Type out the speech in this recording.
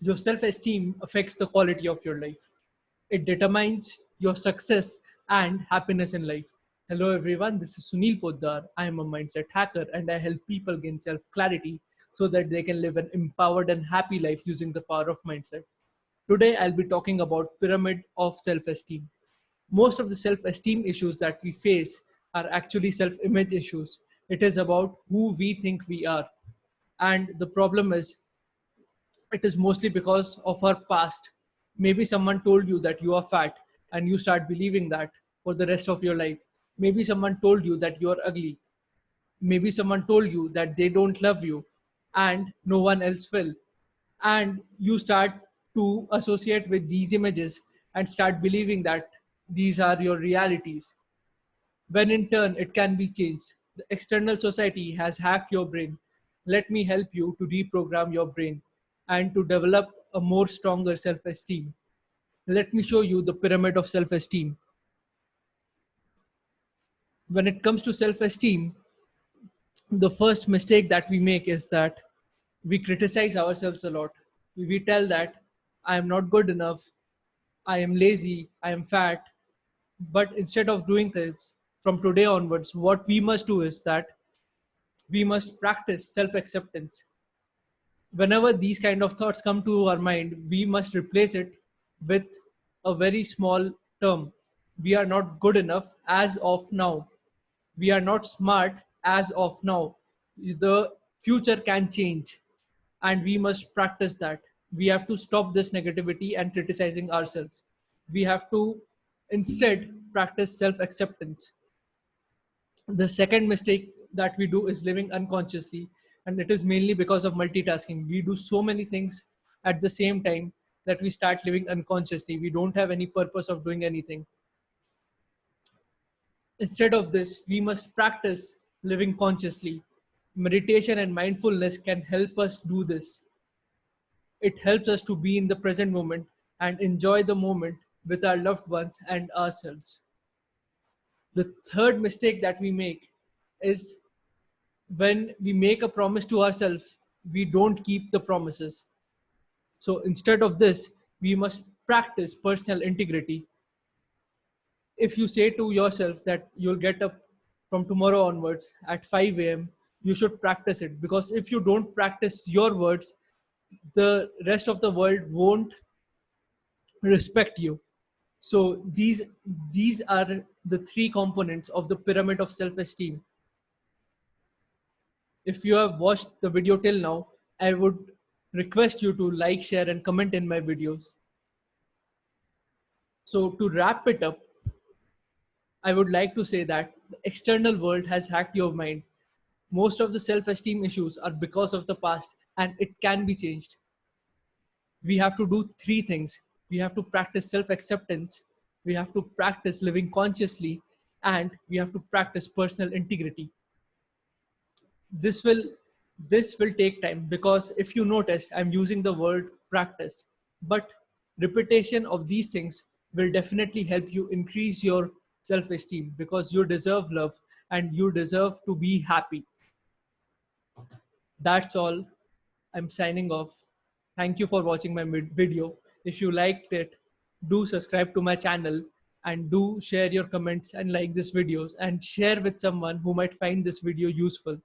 Your self-esteem affects the quality of your life. It determines your success and happiness in life. Hello everyone, this is Sunil Poddar. I am a mindset hacker and I help people gain self-clarity so that they can live an empowered and happy life using the power of mindset. Today I'll be talking about pyramid of self-esteem. Most of the self-esteem issues that we face are actually self-image issues. It is about who we think we are. And the problem is it is mostly because of our past. Maybe someone told you that you are fat and you start believing that for the rest of your life. Maybe someone told you that you are ugly. Maybe someone told you that they don't love you and no one else will. And you start to associate with these images and start believing that these are your realities, when in turn it can be changed. The external society has hacked your brain. Let me help you to reprogram your brain and to develop a more stronger self-esteem. Let me show you the pyramid of self-esteem. When it comes to self-esteem, the first mistake that we make is that we criticize ourselves a lot. We tell that I am not good enough, I am lazy, I am fat. But instead of doing this, from today onwards, what we must do is that we must practice self acceptance. Whenever these kind of thoughts come to our mind, we must replace it with a very small term. We are not good enough as of now. We are not smart as of now. The future can change, and we must practice that. We have to stop this negativity and criticizing ourselves. We have to instead practice self acceptance. The second mistake that we do is living unconsciously, and it is mainly because of multitasking. We do so many things at the same time that we start living unconsciously. We don't have any purpose of doing anything. Instead of this, we must practice living consciously. Meditation and mindfulness can help us do this. It helps us to be in the present moment and enjoy the moment with our loved ones and ourselves. The third mistake that we make is when we make a promise to ourselves, we don't keep the promises. So instead of this, we must practice personal integrity. If you say to yourself that you'll get up from tomorrow onwards at 5 a.m., you should practice it, because if you don't practice your words, the rest of the world won't respect you. So these are the three components of the pyramid of self-esteem. If you have watched the video till now, I would request you to like, share, and comment in my videos. So, to wrap it up, I would like to say that the external world has hacked your mind. Most of the self esteem issues are because of the past, and it can be changed. We have to do three things: we have to practice self acceptance, we have to practice living consciously, and we have to practice personal integrity. This will this will take time, because if you noticed, I'm using the word practice, but repetition of these things will definitely help you increase your self-esteem, because you deserve love and you deserve to be happy. That's all. I'm signing off. Thank you for watching my video. If you liked it, do subscribe to my channel and do share your comments and like this videos and share with someone who might find this video useful.